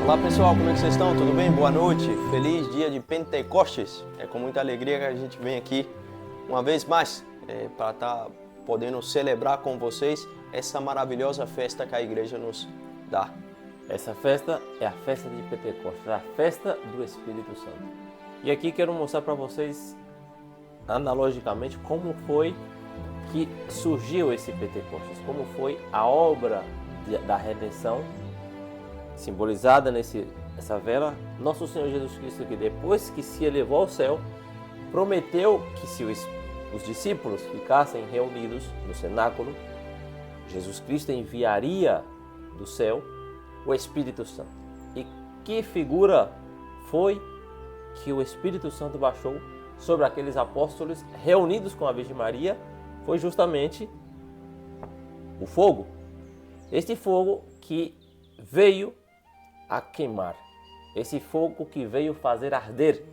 Olá pessoal, como é que vocês estão? Tudo bem? Boa noite, feliz dia de Pentecostes. É com muita alegria que a gente vem aqui uma vez mais para estar podendo celebrar com vocês essa maravilhosa festa que a igreja nos dá. Essa festa é a festa de Pentecostes, a festa do Espírito Santo. E aqui quero mostrar para vocês, analogicamente, como foi que surgiu esse Pentecostes, como foi a obra da redenção, simbolizada nessa vela. Nosso Senhor Jesus Cristo, que depois que se elevou ao céu, prometeu que se os discípulos ficassem reunidos no cenáculo, Jesus Cristo enviaria do céu o Espírito Santo. E que figura foi que o Espírito Santo baixou sobre aqueles apóstolos reunidos com a Virgem Maria? Foi justamente o fogo. Este fogo que veio a queimar, esse fogo que veio fazer arder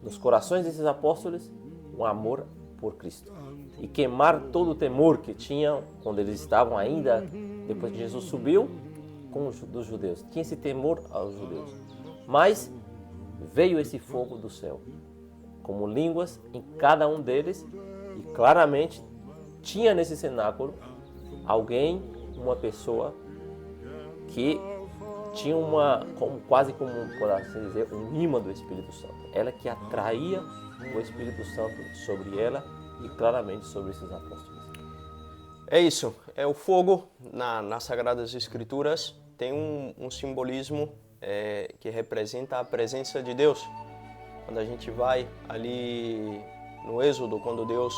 nos corações desses apóstolos um amor por Cristo e queimar todo o temor que tinham quando eles estavam ainda, depois que Jesus subiu, dos judeus. Tinha esse temor aos judeus. Mas veio esse fogo do céu, como línguas em cada um deles, e claramente tinha nesse cenáculo alguém, uma pessoa que tinha quase como, por assim dizer, um imã do Espírito Santo. Ela que atraía o Espírito Santo sobre ela e claramente sobre esses apóstolos. É isso, é o fogo nas Sagradas Escrituras tem um simbolismo que representa a presença de Deus. Quando a gente vai ali no Êxodo, quando Deus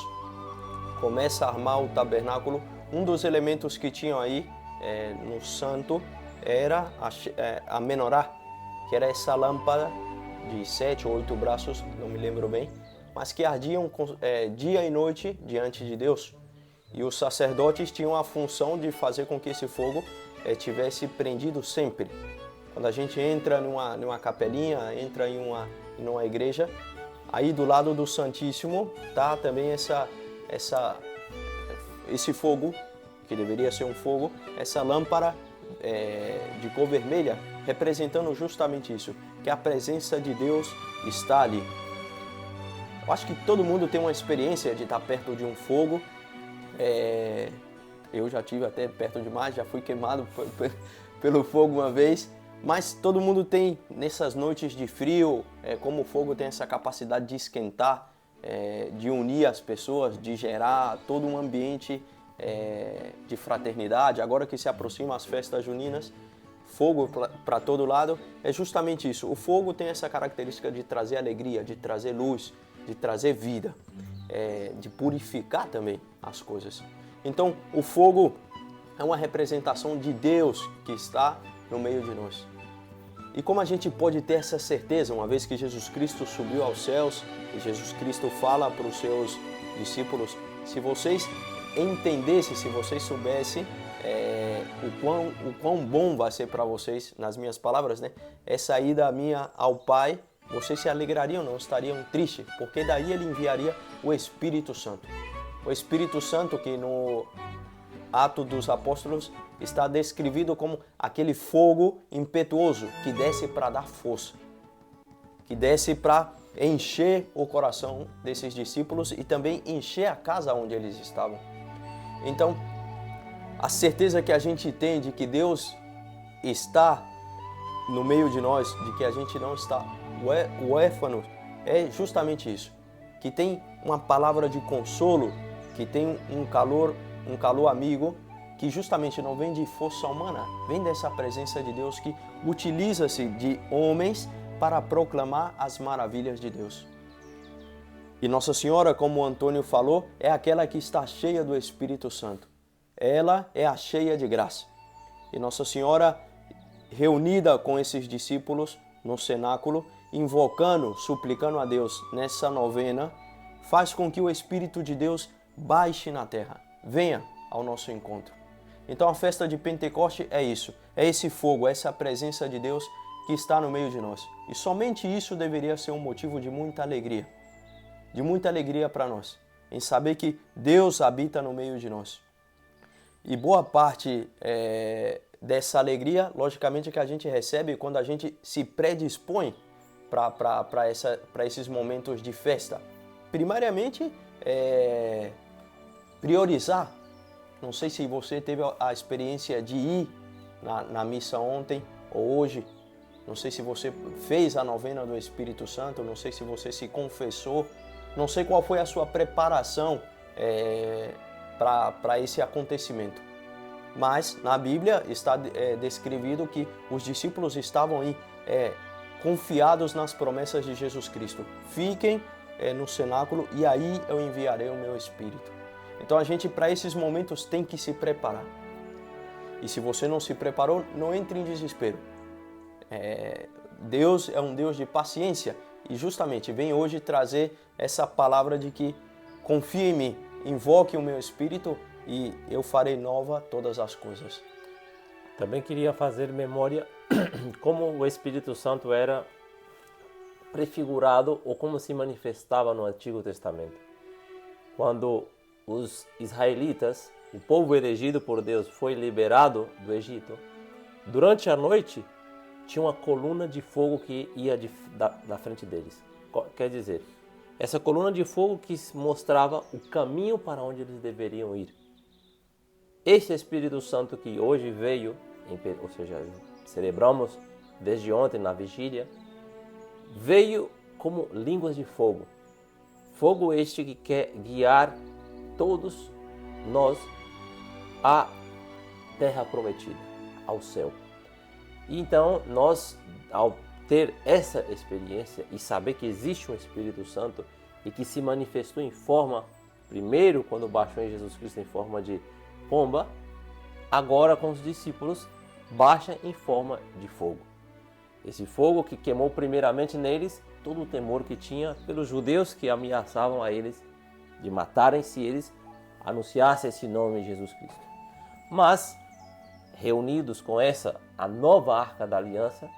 começa a armar o tabernáculo, um dos elementos que tinham aí no santo era a menorá, que era essa lâmpada de 7 ou 8 braços, não me lembro bem, mas que ardiam dia e noite diante de Deus. E os sacerdotes tinham a função de fazer com que esse fogo tivesse prendido sempre. Quando a gente entra numa capelinha, entra em uma igreja, aí do lado do Santíssimo tá também esse fogo, que deveria ser um fogo, essa lâmpada de cor vermelha, representando justamente isso, que a presença de Deus está ali. Eu acho que todo mundo tem uma experiência de estar perto de um fogo. Eu já tive até perto demais, já fui queimado pelo fogo uma vez, mas todo mundo tem, nessas noites de frio, como o fogo tem essa capacidade de esquentar, de unir as pessoas, de gerar todo um ambiente de fraternidade. Agora que se aproximam as festas juninas, fogo para todo lado, é justamente isso. O fogo tem essa característica de trazer alegria, de trazer luz, de trazer vida, de purificar também as coisas. Então, o fogo é uma representação de Deus que está no meio de nós. E como a gente pode ter essa certeza, uma vez que Jesus Cristo subiu aos céus, e Jesus Cristo fala para os seus discípulos, se vocês entendessem, se vocês soubessem o quão bom vai ser para vocês, nas minhas palavras, né? Essa ida minha ao Pai, vocês se alegrariam, não estariam tristes, porque daí Ele enviaria o Espírito Santo. O Espírito Santo que no Atos dos Apóstolos está descrevido como aquele fogo impetuoso que desce para dar força, que desce para encher o coração desses discípulos e também encher a casa onde eles estavam. Então, a certeza que a gente tem de que Deus está no meio de nós, de que a gente não está huérfano, é justamente isso. Que tem uma palavra de consolo, que tem um calor amigo, que justamente não vem de força humana, vem dessa presença de Deus que utiliza-se de homens para proclamar as maravilhas de Deus. E Nossa Senhora, como o Antônio falou, é aquela que está cheia do Espírito Santo. Ela é a cheia de graça. E Nossa Senhora, reunida com esses discípulos no cenáculo, invocando, suplicando a Deus nessa novena, faz com que o Espírito de Deus baixe na terra, venha ao nosso encontro. Então a festa de Pentecoste é isso, é esse fogo, é essa presença de Deus que está no meio de nós. E somente isso deveria ser um motivo de muita alegria para nós, em saber que Deus habita no meio de nós. E boa parte dessa alegria, logicamente, que a gente recebe quando a gente se predispõe para esses momentos de festa. Primariamente, priorizar. Não sei se você teve a experiência de ir na missa ontem ou hoje. Não sei se você fez a novena do Espírito Santo, não sei se você se confessou, não sei qual foi a sua preparação para esse acontecimento. Mas na Bíblia está descrevido que os discípulos estavam aí confiados nas promessas de Jesus Cristo. Fiquem no cenáculo e aí eu enviarei o meu Espírito. Então a gente, para esses momentos, tem que se preparar. E se você não se preparou, não entre em desespero. Deus é um Deus de paciência e justamente vem hoje trazer essa palavra de que confie em mim, invoque o meu Espírito e eu farei nova todas as coisas. Também queria fazer memória como o Espírito Santo era prefigurado ou como se manifestava no Antigo Testamento. Quando os israelitas, o povo elegido por Deus, foi liberado do Egito, durante a noite tinha uma coluna de fogo que ia na frente deles. Quer dizer, essa coluna de fogo que mostrava o caminho para onde eles deveriam ir. Este Espírito Santo que hoje veio, ou seja, celebramos desde ontem na vigília, veio como línguas de fogo. Fogo este que quer guiar todos nós à terra prometida, ao céu. E então nós, ao ter essa experiência e saber que existe um Espírito Santo e que se manifestou em forma, primeiro quando baixou em Jesus Cristo em forma de pomba, agora com os discípulos baixa em forma de fogo. Esse fogo que queimou primeiramente neles todo o temor que tinha pelos judeus que ameaçavam a eles de matarem se eles anunciassem esse nome de Jesus Cristo. Mas, reunidos com a nova Arca da Aliança,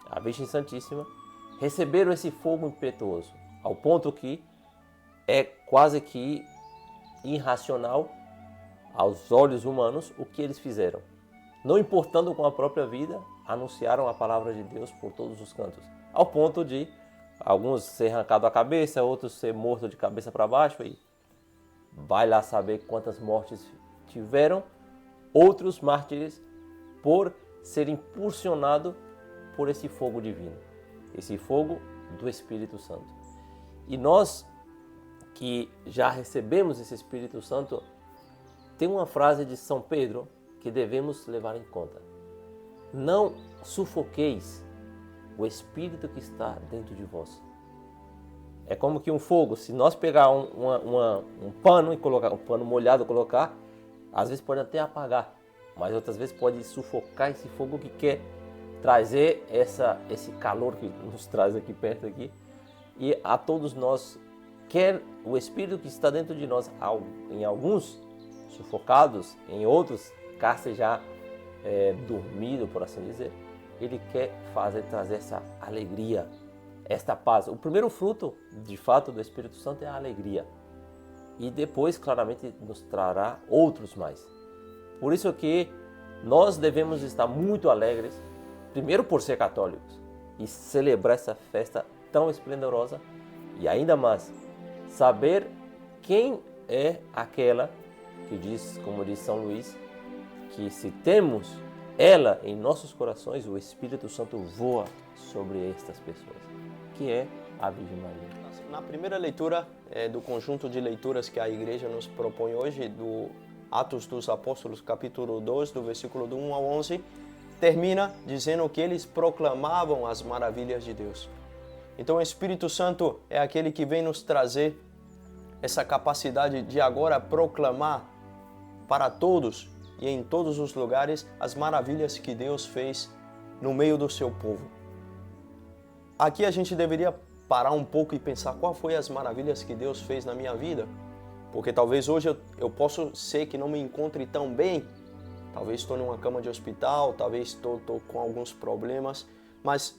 a Virgem Santíssima, receberam esse fogo impetuoso, ao ponto que é quase que irracional aos olhos humanos o que eles fizeram. Não importando com a própria vida, anunciaram a palavra de Deus por todos os cantos, ao ponto de alguns ser arrancados a cabeça, outros ser mortos de cabeça para baixo, e vai lá saber quantas mortes tiveram, outros mártires por ser impulsionado por esse fogo divino, esse fogo do Espírito Santo. E nós que já recebemos esse Espírito Santo, tem uma frase de São Pedro que devemos levar em conta. Não sufoqueis o Espírito que está dentro de vós. É como que um fogo, se nós pegar um pano e colocar um pano molhado, colocar, às vezes pode até apagar, mas outras vezes pode sufocar esse fogo que quer trazer esse calor que nos traz aqui perto aqui, e a todos nós, quer o Espírito que está dentro de nós, em alguns sufocados, em outros cárceres já dormido, por assim dizer, ele quer trazer essa alegria, esta paz. O primeiro fruto, de fato, do Espírito Santo é a alegria. E depois, claramente, nos trará outros mais. Por isso que nós devemos estar muito alegres, primeiro por ser católicos, e celebrar essa festa tão esplendorosa, e ainda mais, saber quem é aquela que diz, como diz São Luís, que se temos ela em nossos corações, o Espírito Santo voa sobre estas pessoas, que é a Virgem Maria. Na primeira leitura do conjunto de leituras que a Igreja nos propõe hoje, do Atos dos Apóstolos, capítulo 2, do versículo do 1 ao 11, termina dizendo que eles proclamavam as maravilhas de Deus. Então o Espírito Santo é aquele que vem nos trazer essa capacidade de agora proclamar para todos e em todos os lugares as maravilhas que Deus fez no meio do seu povo. Aqui a gente deveria parar um pouco e pensar qual foi as maravilhas que Deus fez na minha vida, porque talvez hoje eu possa ser que não me encontre tão bem, talvez estou numa cama de hospital, talvez estou com alguns problemas, mas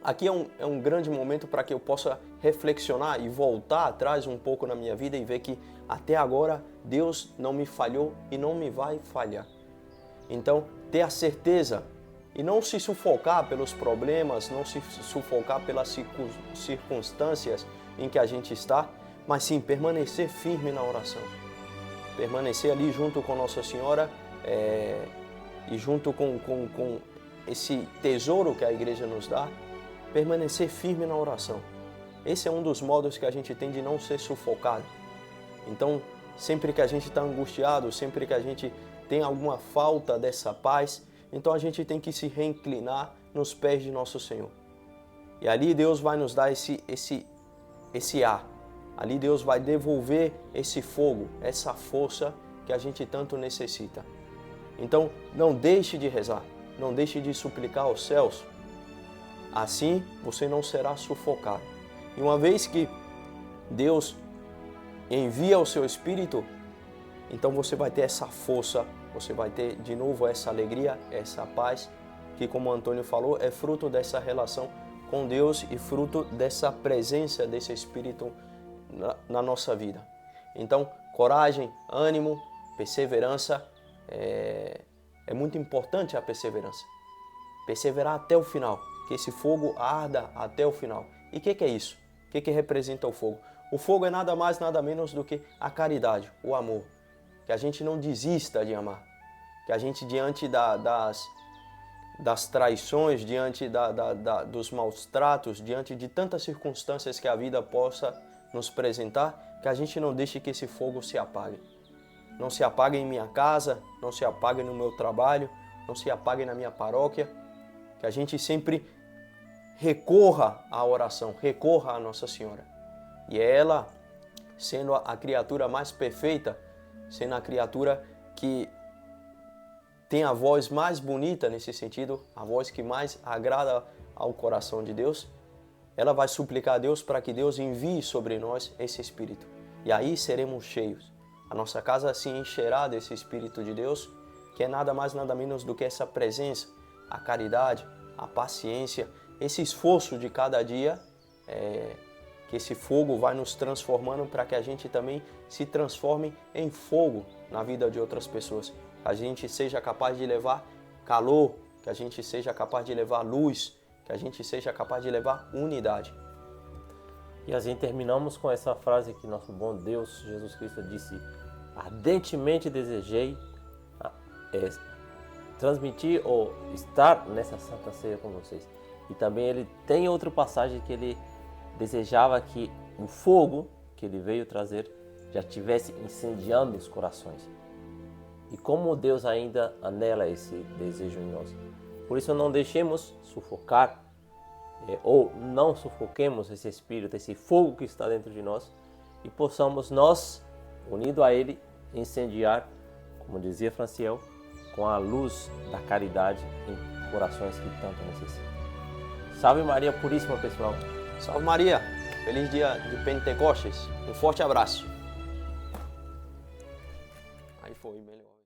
aqui é um grande momento para que eu possa reflexionar e voltar atrás um pouco na minha vida e ver que até agora Deus não me falhou e não me vai falhar. Então, ter a certeza e não se sufocar pelos problemas, não se sufocar pelas circunstâncias em que a gente está, mas sim permanecer firme na oração. Permanecer ali junto com Nossa Senhora e junto com esse tesouro que a igreja nos dá, permanecer firme na oração. Esse é um dos modos que a gente tem de não ser sufocado. Então, sempre que a gente está angustiado, sempre que a gente tem alguma falta dessa paz, então a gente tem que se reinclinar nos pés de nosso Senhor. E ali Deus vai nos dar esse ar. Ali Deus vai devolver esse fogo, essa força que a gente tanto necessita. Então, não deixe de rezar, não deixe de suplicar aos céus. Assim, você não será sufocado. E uma vez que Deus envia o seu Espírito, então você vai ter essa força, você vai ter de novo essa alegria, essa paz, que como o Antônio falou, é fruto dessa relação com Deus e fruto dessa presença desse Espírito na nossa vida. Então, coragem, ânimo, perseverança, é muito importante a perseverança. Perseverar até o final, que esse fogo arda até o final. E o que é isso? O que representa o fogo? O fogo é nada mais, nada menos do que a caridade, o amor. Que a gente não desista de amar. Que a gente, diante das traições, diante dos maus tratos, diante de tantas circunstâncias que a vida possa nos apresentar, que a gente não deixe que esse fogo se apague. Não se apague em minha casa, não se apague no meu trabalho, não se apague na minha paróquia. Que a gente sempre recorra à oração, recorra à Nossa Senhora. E ela, sendo a criatura mais perfeita, sendo a criatura que tem a voz mais bonita nesse sentido, a voz que mais agrada ao coração de Deus, ela vai suplicar a Deus para que Deus envie sobre nós esse Espírito. E aí seremos cheios. A nossa casa se encherá desse Espírito de Deus, que é nada mais, nada menos do que essa presença, a caridade, a paciência, esse esforço de cada dia, que esse fogo vai nos transformando para que a gente também se transforme em fogo na vida de outras pessoas. Que a gente seja capaz de levar calor, que a gente seja capaz de levar luz, que a gente seja capaz de levar unidade. E assim terminamos com essa frase que nosso bom Deus, Jesus Cristo, disse: ardentemente desejei transmitir ou estar nessa Santa Ceia com vocês. E também ele tem outra passagem que ele desejava que o fogo que ele veio trazer já estivesse incendiando os corações. E como Deus ainda anela esse desejo em nós. Por isso não deixemos sufocar ou não sufoquemos esse Espírito, esse fogo que está dentro de nós e possamos nós, unido a Ele, incendiar, como dizia Franciel, com a luz da caridade em corações que tanto necessitam. Salve Maria Puríssima, pessoal! Salve Maria! Feliz dia de Pentecostes! Um forte abraço! Aí foi melhor.